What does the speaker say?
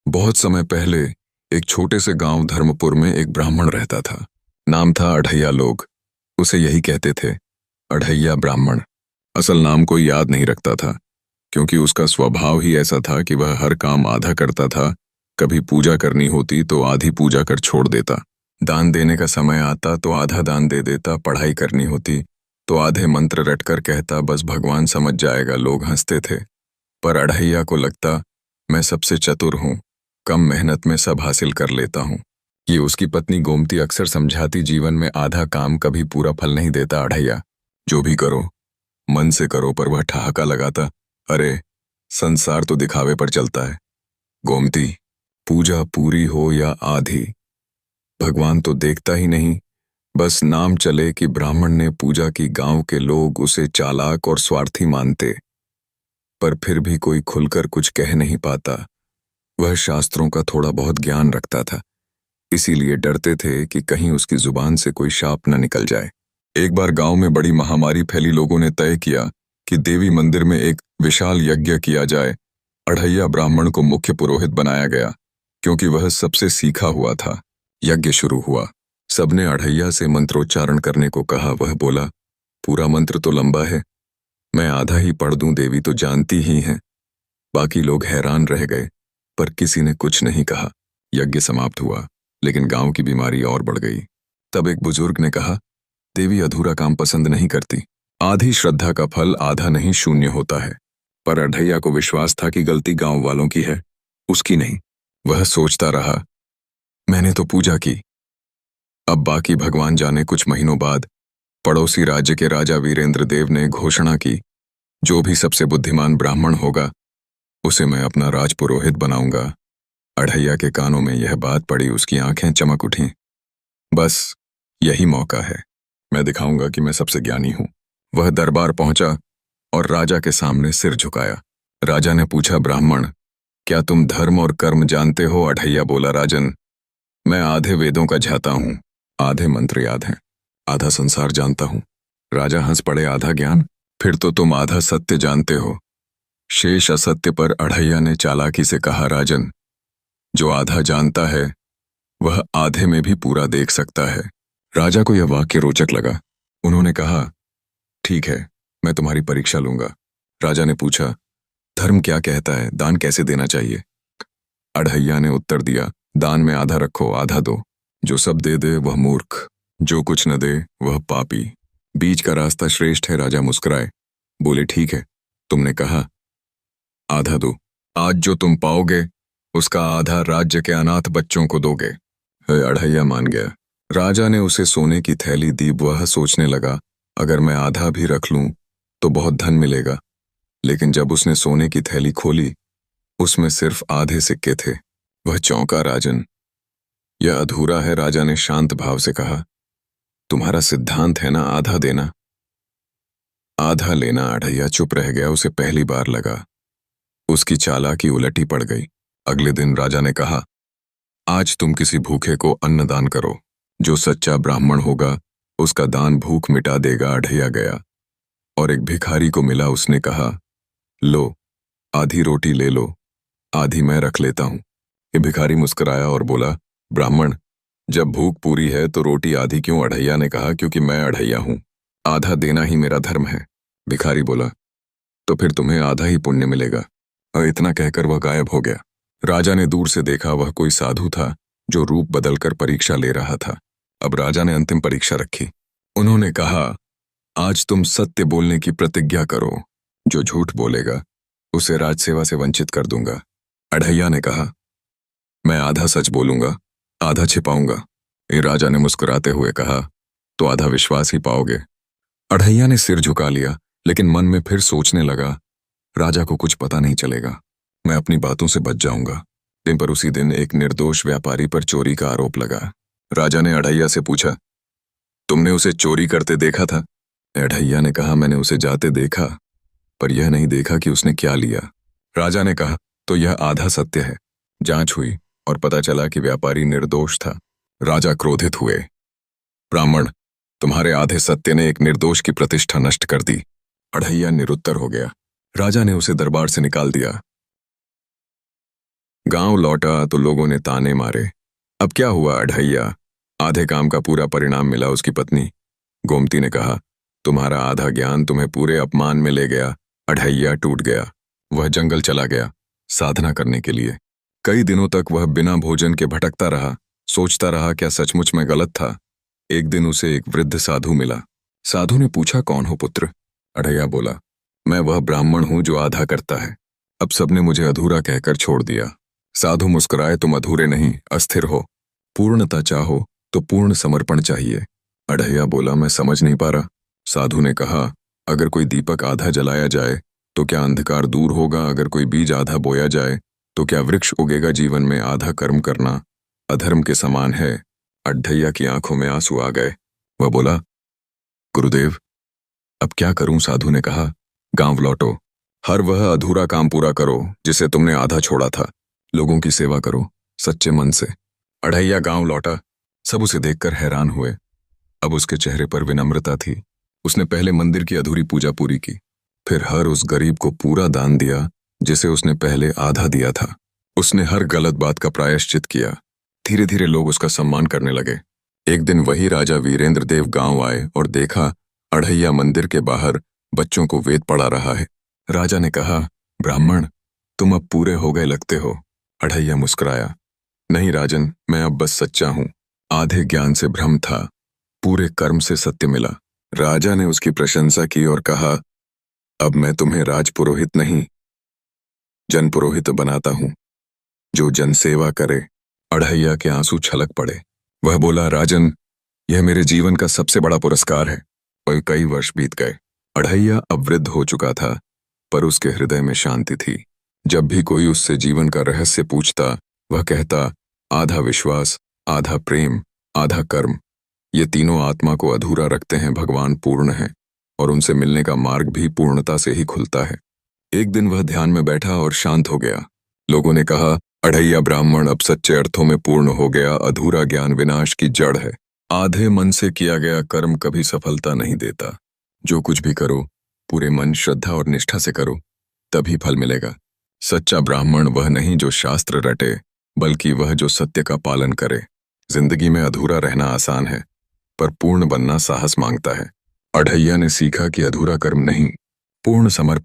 बहुत समय पहले एक छोटे से गांव धर्मपुर में एक ब्राह्मण रहता था। नाम था अढ़ैया। लोग उसे यही कहते थे, अढ़ैया ब्राह्मण। असल नाम कोई याद नहीं रखता था, क्योंकि उसका स्वभाव ही ऐसा था कि वह हर काम आधा करता था। कभी पूजा करनी होती तो आधी पूजा कर छोड़ देता, दान देने का समय आता तो आधा दान दे देता, पढ़ाई करनी होती तो आधे मंत्र रटकर कहता, बस भगवान समझ जाएगा। लोग हंसते थे, पर अढ़ैया को लगता, मैं सबसे चतुर हूँ, कम मेहनत में सब हासिल कर लेता हूँ। ये उसकी पत्नी गोमती अक्सर समझाती, जीवन में आधा काम कभी पूरा फल नहीं देता अढ़ैया। जो भी करो मन से करो। पर वह ठहाका लगाता, अरे संसार तो दिखावे पर चलता है गोमती। पूजा पूरी हो या आधी, भगवान तो देखता ही नहीं। बस नाम चले कि ब्राह्मण ने पूजा की। गांव के लोग उसे चालाक और स्वार्थी मानते, पर फिर भी कोई खुलकर कुछ कह नहीं पाता। वह शास्त्रों का थोड़ा बहुत ज्ञान रखता था, इसीलिए डरते थे कि कहीं उसकी जुबान से कोई शाप न निकल जाए। एक बार गांव में बड़ी महामारी फैली। लोगों ने तय किया कि देवी मंदिर में एक विशाल यज्ञ किया जाए। अढ़ैया ब्राह्मण को मुख्य पुरोहित बनाया गया, क्योंकि वह सबसे सीखा हुआ था। यज्ञ शुरू हुआ। सबने अढ़ैया से मंत्रोच्चारण करने को कहा। वह बोला, पूरा मंत्र तो लंबा है, मैं आधा ही पढ़ दूं, देवी तो जानती ही हैं। बाकी लोग हैरान रह गए, पर किसी ने कुछ नहीं कहा। यज्ञ समाप्त हुआ, लेकिन गांव की बीमारी और बढ़ गई। तब एक बुजुर्ग ने कहा, देवी अधूरा काम पसंद नहीं करती। आधी श्रद्धा का फल आधा नहीं शून्य होता है। पर अढ़ैया को विश्वास था कि गलती गांव वालों की है, उसकी नहीं। वह सोचता रहा, मैंने तो पूजा की, अब बाकी भगवान जाने। कुछ महीनों बाद पड़ोसी राज्य के राजा वीरेंद्र देव ने घोषणा की, जो भी सबसे बुद्धिमान ब्राह्मण होगा उसे मैं अपना राजपुरोहित बनाऊंगा। अढ़ैया के कानों में यह बात पड़ी, उसकी आंखें चमक उठीं। बस यही मौका है, मैं दिखाऊंगा कि मैं सबसे ज्ञानी हूं। वह दरबार पहुंचा और राजा के सामने सिर झुकाया। राजा ने पूछा, ब्राह्मण, क्या तुम धर्म और कर्म जानते हो? अढ़ैया बोला, राजन, मैं आधे वेदों का झाता हूं, आधे मंत्र याद हैं, आधा संसार जानता हूं। राजा हंस पड़े, आधा ज्ञान? फिर तो तुम आधा सत्य जानते हो, शेष असत्य। पर अढ़ैया ने चालाकी से कहा, राजन, जो आधा जानता है वह आधे में भी पूरा देख सकता है। राजा को यह वाक्य रोचक लगा। उन्होंने कहा, ठीक है, मैं तुम्हारी परीक्षा लूंगा। राजा ने पूछा, धर्म क्या कहता है, दान कैसे देना चाहिए? अढ़ैया ने उत्तर दिया, दान में आधा रखो, आधा दो। जो सब दे दे वह मूर्ख, जो कुछ न दे वह पापी। बीच का रास्ता श्रेष्ठ है। राजा मुस्कुराए, बोले, ठीक है, तुमने कहा, आधा दो। आज जो तुम पाओगे उसका आधा राज्य के अनाथ बच्चों को दोगे। अढ़ैया मान गया। राजा ने उसे सोने की थैली दी। वह सोचने लगा, अगर मैं आधा भी रख लूं तो बहुत धन मिलेगा। लेकिन जब उसने सोने की थैली खोली, उसमें सिर्फ आधे सिक्के थे। वह चौंका, राजन, यह अधूरा है। राजा ने शांत भाव से कहा, तुम्हारा सिद्धांत है ना आधा देना, आधा लेना। अढ़ैया चुप रह गया। उसे पहली बार लगा उसकी चालाकी उलटी पड़ गई। अगले दिन राजा ने कहा, आज तुम किसी भूखे को अन्न दान करो। जो सच्चा ब्राह्मण होगा उसका दान भूख मिटा देगा। अढ़ैया गया और एक भिखारी को मिला। उसने कहा, लो, आधी रोटी ले लो, आधी मैं रख लेता हूं। ये भिखारी मुस्कुराया और बोला, ब्राह्मण, जब भूख पूरी है तो रोटी आधी क्यों? अढ़ैया ने कहा, क्योंकि मैं अढ़ैया हूं, आधा देना ही मेरा धर्म है। भिखारी बोला, तो फिर तुम्हें आधा ही पुण्य मिलेगा। और इतना कहकर वह गायब हो गया। राजा ने दूर से देखा, वह कोई साधु था जो रूप बदलकर परीक्षा ले रहा था। अब राजा ने अंतिम परीक्षा रखी। उन्होंने कहा, आज तुम सत्य बोलने की प्रतिज्ञा करो। जो झूठ बोलेगा उसे राजसेवा से वंचित कर दूंगा। अढ़ैया ने कहा, मैं आधा सच बोलूंगा, आधा छिपाऊंगा। ये राजा ने मुस्कुराते हुए कहा, तो आधा विश्वास ही पाओगे। अढ़ैया ने सिर झुका लिया, लेकिन मन में फिर सोचने लगा, राजा को कुछ पता नहीं चलेगा, मैं अपनी बातों से बच जाऊंगा। दिन पर उसी दिन एक निर्दोष व्यापारी पर चोरी का आरोप लगा। राजा ने अढ़ैया से पूछा, तुमने उसे चोरी करते देखा था? अढ़ैया ने कहा, मैंने उसे जाते देखा, पर यह नहीं देखा कि उसने क्या लिया। राजा ने कहा, तो यह आधा सत्य है। जांच हुई और पता चला कि व्यापारी निर्दोष था। राजा क्रोधित हुए, ब्राह्मण, तुम्हारे आधे सत्य ने एक निर्दोष की प्रतिष्ठा नष्ट कर दी। अढ़ैया निरुत्तर हो गया। राजा ने उसे दरबार से निकाल दिया। गांव लौटा तो लोगों ने ताने मारे। अब क्या हुआ अढ़ैया? आधे काम का पूरा परिणाम मिला उसकी पत्नी। गोमती ने कहा, तुम्हारा आधा ज्ञान तुम्हें पूरे अपमान में ले गया। अढ़ैया टूट गया। वह जंगल चला गया साधना करने के लिए। कई दिनों तक वह बिना भोजन के भटकता रहा, सोचता रहा क्या सचमुच में गलत था। एक दिन उसे एक वृद्ध साधु मिला। साधु ने पूछा, कौन हो पुत्र? अढ़ैया बोला, मैं वह ब्राह्मण हूं जो आधा करता है। अब सबने मुझे अधूरा कहकर छोड़ दिया। साधु मुस्कुराए, तुम अधूरे नहीं, अस्थिर हो। पूर्णता चाहो तो पूर्ण समर्पण चाहिए। अढ़ैया बोला, मैं समझ नहीं पा रहा। साधु ने कहा, अगर कोई दीपक आधा जलाया जाए तो क्या अंधकार दूर होगा? अगर कोई बीज आधा बोया जाए तो क्या वृक्ष उगेगा? जीवन में आधा कर्म करना अधर्म के समान है। अढ़ैया की आंखों में आंसू आ गए। वह बोला, गुरुदेव, अब क्या करूं? साधु ने कहा, गांव लौटो। हर वह अधूरा काम पूरा करो जिसे तुमने आधा छोड़ा था। लोगों की सेवा करो सच्चे मन से। अढ़ैया गांव लौटा। सब उसे देखकर हैरान हुए। अब उसके चेहरे पर विनम्रता थी। उसने पहले मंदिर की अधूरी पूजा पूरी की, फिर हर उस गरीब को पूरा दान दिया जिसे उसने पहले आधा दिया था। उसने हर गलत बात का प्रायश्चित किया। धीरे धीरे लोग उसका सम्मान करने लगे। एक दिन वही राजा वीरेंद्र देव गांव आए और देखा अढ़ैया मंदिर के बाहर बच्चों को वेद पढ़ा रहा है। राजा ने कहा, ब्राह्मण, तुम अब पूरे हो गए लगते हो। अढ़ैया मुस्कुराया, नहीं राजन, मैं अब बस सच्चा हूं। आधे ज्ञान से भ्रम था, पूरे कर्म से सत्य मिला। राजा ने उसकी प्रशंसा की और कहा, अब मैं तुम्हें राजपुरोहित नहीं, जनपुरोहित बनाता हूं, जो जनसेवा करे। अढ़ैया के आंसू छलक पड़े। वह बोला, राजन, यह मेरे जीवन का सबसे बड़ा पुरस्कार है। और कई वर्ष बीत गए। अढ़ैया अब वृद्ध हो चुका था, पर उसके हृदय में शांति थी। जब भी कोई उससे जीवन का रहस्य पूछता, वह कहता, आधा विश्वास, आधा प्रेम, आधा कर्म, ये तीनों आत्मा को अधूरा रखते हैं। भगवान पूर्ण है और उनसे मिलने का मार्ग भी पूर्णता से ही खुलता है। एक दिन वह ध्यान में बैठा और शांत हो गया। लोगों ने कहा, अढ़ैया ब्राह्मण अब सच्चे अर्थों में पूर्ण हो गया। अधूरा ज्ञान विनाश की जड़ है। आधे मन से किया गया कर्म कभी सफलता नहीं देता। जो कुछ भी करो, पूरे मन, श्रद्धा और निष्ठा से करो, तभी फल मिलेगा। सच्चा ब्राह्मण वह नहीं जो शास्त्र रटे, बल्कि वह जो सत्य का पालन करे। जिंदगी में अधूरा रहना आसान है, पर पूर्ण बनना साहस मांगता है। अढ़ैया ने सीखा कि अधूरा कर्म नहीं, पूर्ण समर्पण